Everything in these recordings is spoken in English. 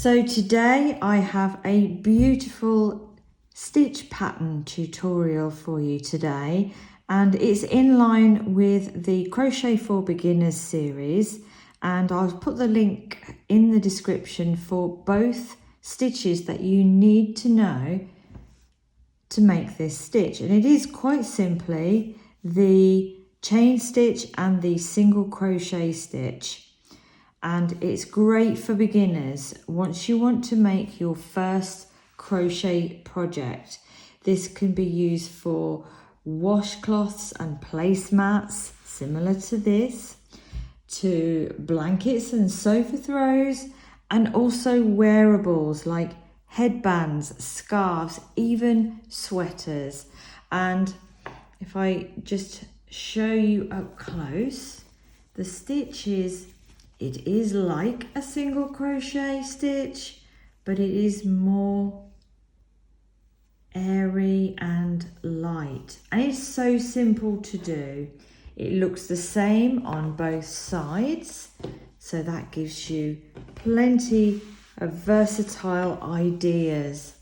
So today I have a beautiful stitch pattern tutorial for you today, and it's in line with the Crochet for Beginners series, and I'll put the link in the description for both stitches that you need to know to make this stitch. And it is quite simply the chain stitch and the single crochet stitch. And it's great for beginners once you want to make your first crochet project. This can be used for washcloths and placemats, similar to this, to blankets and sofa throws, and also wearables like headbands, scarves, even sweaters. And if I just show you up close, the stitch it is like a single crochet stitch, but it is more airy and light. And it's so simple to do. It looks the same on both sides, so that gives you plenty of versatile ideas.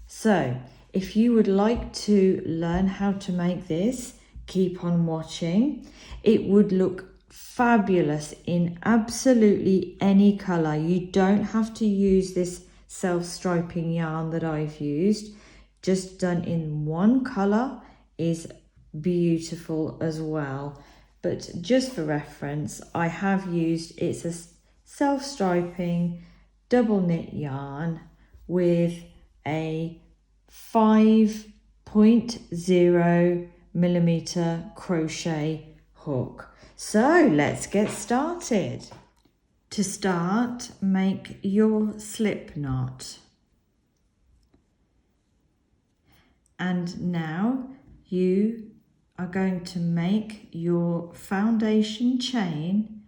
So if you would like to learn how to make this, keep on watching. It would look fabulous in absolutely any colour. You don't have to use this self-striping yarn that I've used. Just done in one colour is beautiful as well. But just for reference, I have used, it's a self-striping double knit yarn with a 5.0 millimeter crochet hook. So let's get started. To start, make your slip knot. And now you are going to make your foundation chain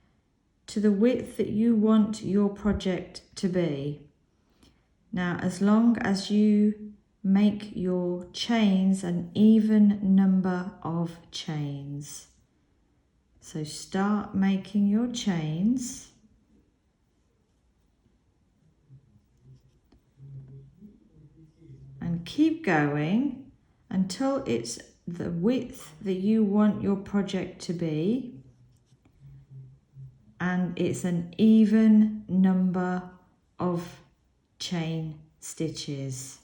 to the width that you want your project to be. Now, as long as you make your chains an even number of chains. So start making your chains. And keep going until it's the width that you want your project to be. And it's an even number of chain stitches.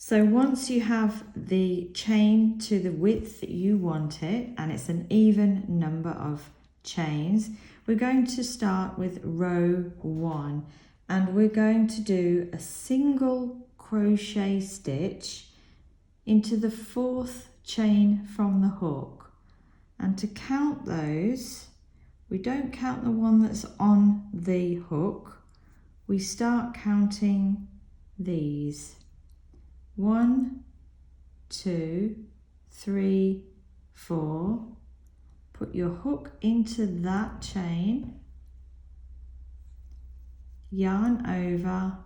So once you have the chain to the width that you want it, and it's an even number of chains, we're going to start with row 1, and we're going to do a single crochet stitch into the 4th chain from the hook. And to count those, we don't count the one that's on the hook, we start counting these. 1, 2, 3, 4. Put your hook into that chain, yarn over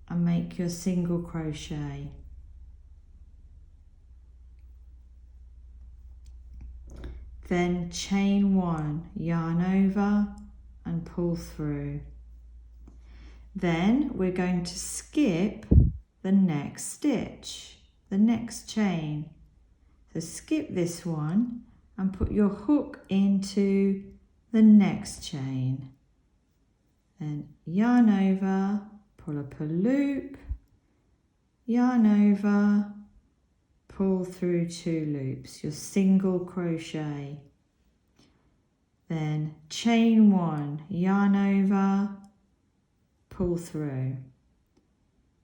and make your single crochet. Then chain 1, yarn over and pull through. Then we're going to skip the next stitch, the next chain. So skip this one and put your hook into the next chain. Then yarn over, pull up a loop, yarn over, pull through 2 loops, your single crochet. Then chain 1, yarn over, pull through.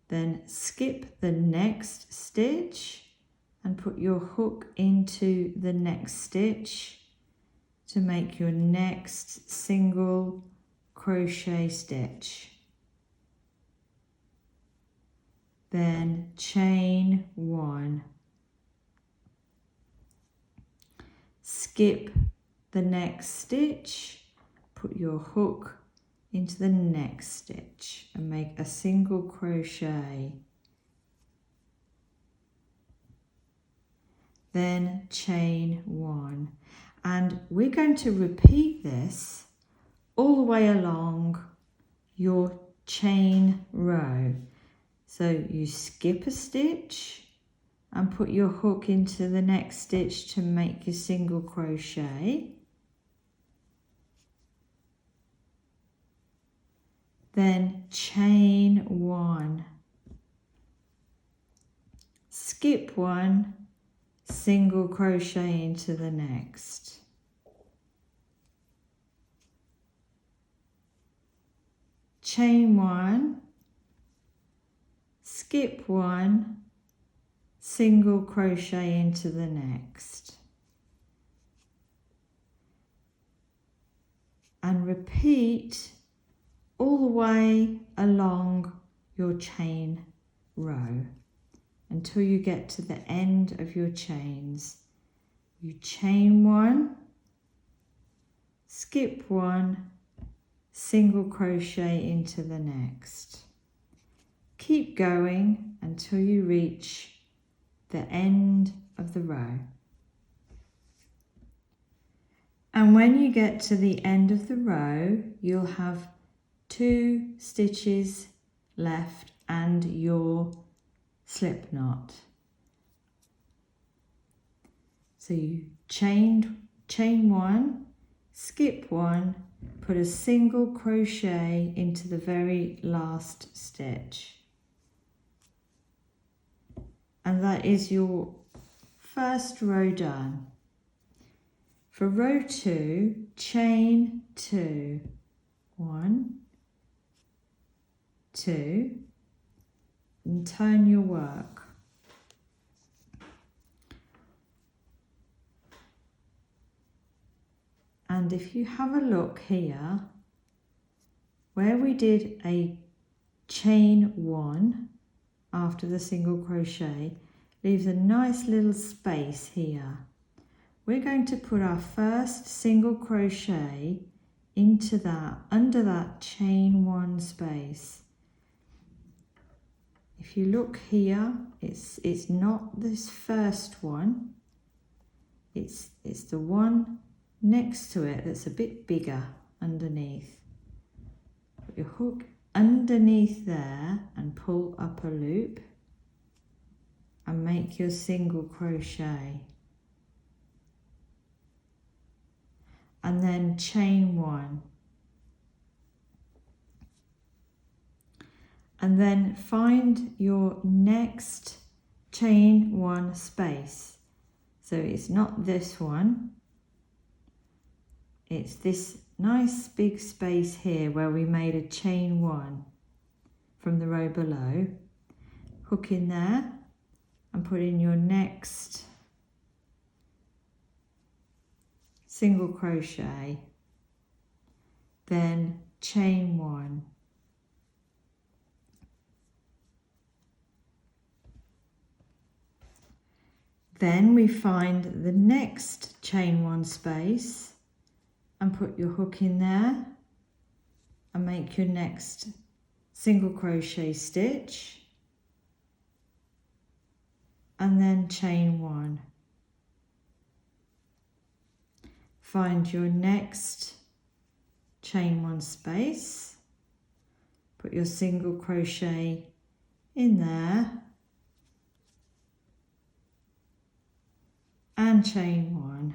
Then skip the next stitch and put your hook into the next stitch to make your next single crochet stitch. Then chain 1. Skip the next stitch, put your hook into the next stitch and make a single crochet. then chain 1. And we're going to repeat this all the way along your chain row. So you skip a stitch and put your hook into the next stitch to make your single crochet. Then chain 1, skip 1, single crochet into the next. Chain 1, skip 1, single crochet into the next. And repeat all the way along your chain row until you get to the end of your chains. You chain 1, skip 1, single crochet into the next. Keep going until you reach the end of the row. And when you get to the end of the row, you'll have 2 stitches left and your slip knot. So you chain 1, skip 1, put a single crochet into the very last stitch. And that is your first row done. For row 2, chain 2, 1, 2, and turn your work. And if you have a look here, where we did a chain 1 after the single crochet, leaves a nice little space here. We're going to put our first single crochet into that, under that chain 1 space. If you look here, it's not this first one, it's the one next to it that's a bit bigger underneath. Put your hook underneath there and pull up a loop and make your single crochet. And then chain 1. And then find your next chain 1 space. So it's not this one, it's this nice big space here where we made a chain 1 from the row below. Hook in there and put in your next single crochet, then chain 1. Then we find the next chain 1 space and put your hook in there and make your next single crochet stitch and then chain 1. Find your next chain 1 space, put your single crochet in there and chain 1,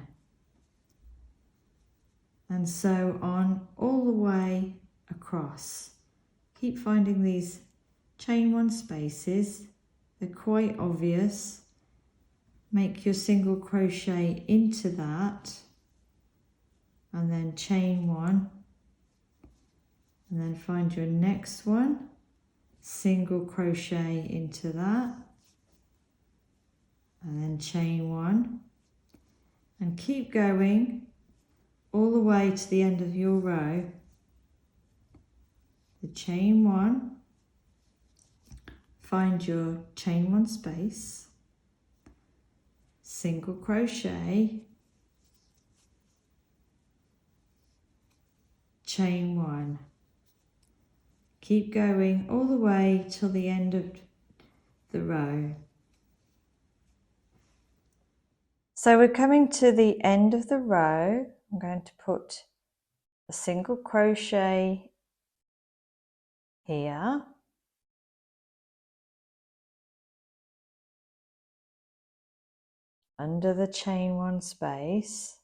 and so on all the way across. Keep finding these chain 1 spaces, they're quite obvious. Make your single crochet into that and then chain 1, and then find your next one, single crochet into that and then chain 1, and keep going all the way to the end of your row. The chain 1, find your chain 1 space, single crochet, chain 1. Keep going all the way till the end of the row. So we're coming to the end of the row. I'm going to put a single crochet here, under the chain one space,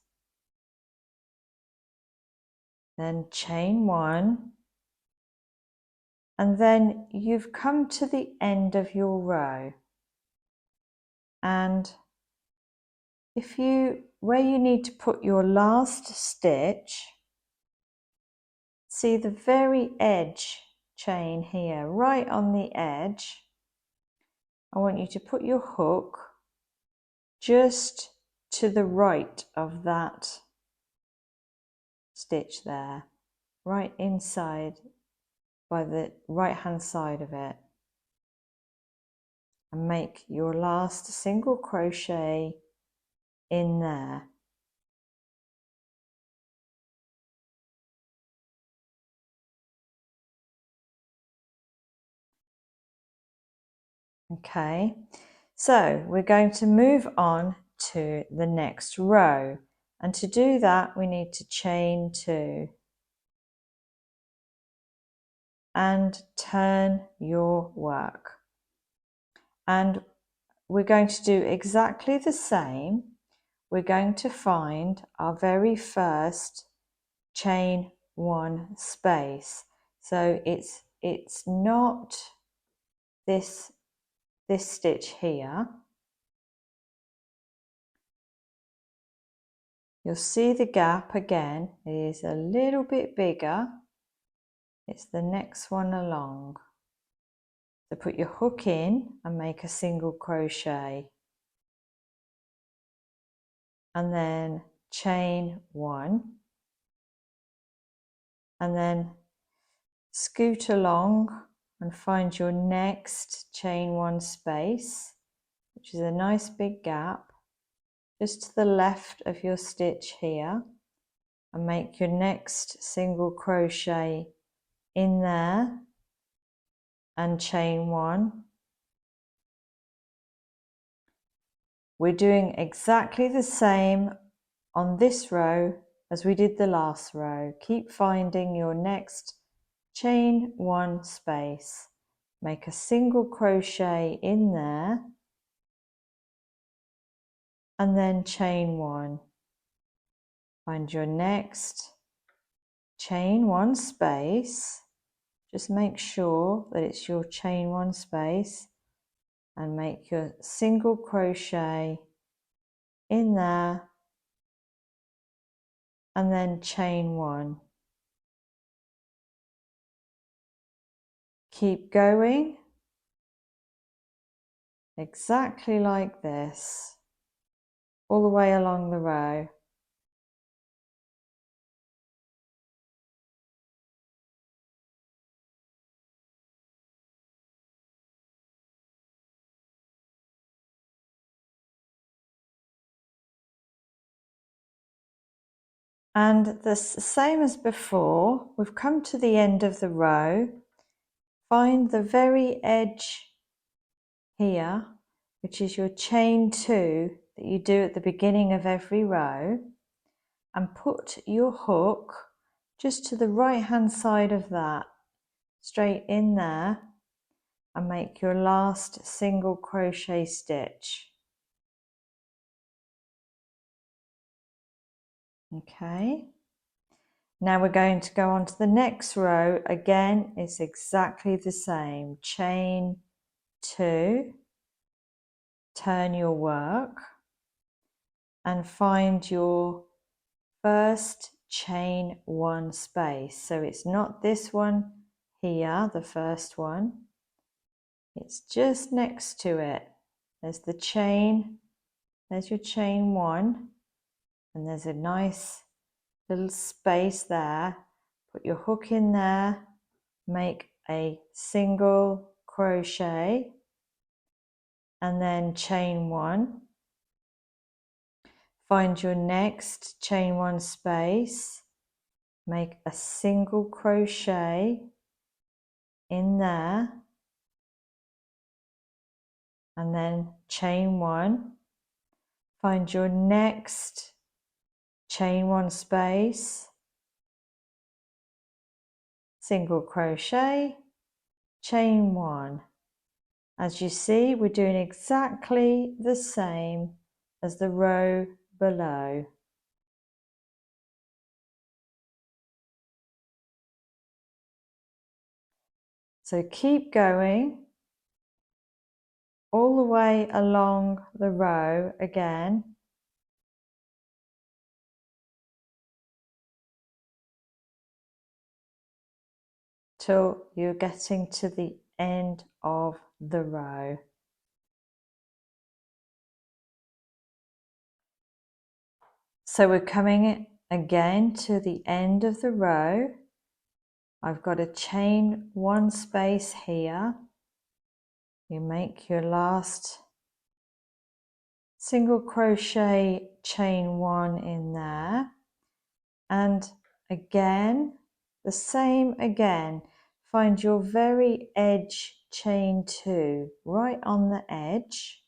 then chain one, and then you've come to the end of your row. And where you need to put your last stitch, see the very edge chain here, right on the edge, I want you to put your hook just to the right of that stitch there, right inside by the right hand side of it, and make your last single crochet in there. Okay, so we're going to move on to the next row, and to do that we need to chain 2 and turn your work, and we're going to do exactly the same. We're going to find our very first chain 1 space, so it's not this stitch here. You'll see the gap again, it is a little bit bigger. It's the next one along. So put your hook in and make a single crochet, and then chain 1, and then scoot along and find your next chain 1 space, which is a nice big gap just to the left of your stitch here, and make your next single crochet in there and chain 1. We're doing exactly the same on this row as we did the last row. Keep finding your next chain 1 space, make a single crochet in there, and then chain 1. Find your next chain 1 space, just make sure that it's your chain 1 space, and make your single crochet in there, and then chain 1. Keep going exactly like this all the way along the row. And the same as before, we've come to the end of the row. Find the very edge here, which is your chain 2 that you do at the beginning of every row, and put your hook just to the right hand side of that, straight in there, and make your last single crochet stitch. Okay, now we're going to go on to the next row. Again, it's exactly the same. Chain 2, turn your work, and find your first chain 1 space. So it's not this one here, the first one, it's just next to it. There's the chain, there's your chain 1, and there's a nice little space there. Put your hook in there, make a single crochet, and then chain 1. Find your next chain 1 space, make a single crochet in there, and then chain 1. Find your next chain one space, single crochet, chain one. As you see, we're doing exactly the same as the row below. So keep going all the way along the row again. Till you're getting to the end of the row. So we're coming again to the end of the row. I've got a chain one space here. You make your last single crochet, chain one in there, and again the same again. Find your very edge, chain two right on the edge,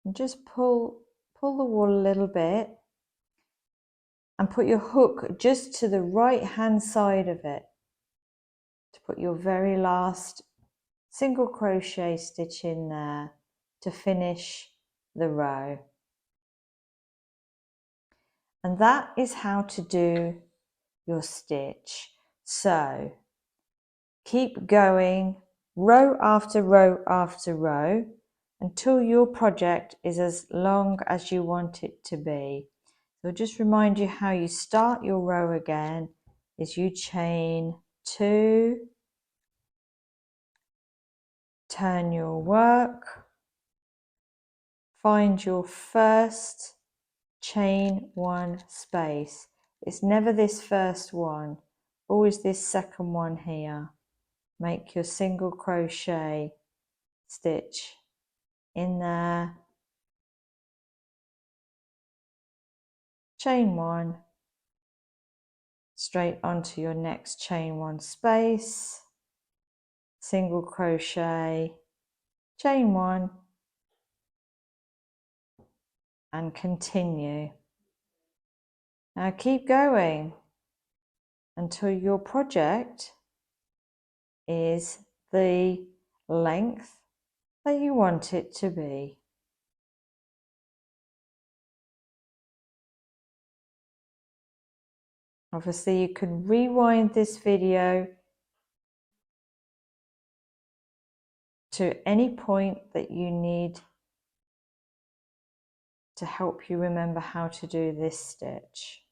and just pull the wool a little bit and put your hook just to the right hand side of it to put your very last single crochet stitch in there to finish the row. And that is how to do your stitch. So keep going row after row after row until your project is as long as you want it to be. So just remind you how you start your row again is you chain two, turn your work, find your first chain one space. It's never this first one, always this second one here. Make your single crochet stitch in there, chain one, straight onto your next chain one space, single crochet, chain one, and continue. Now keep going until your project is the length that you want it to be. Obviously you can rewind this video to any point that you need to help you remember how to do this stitch.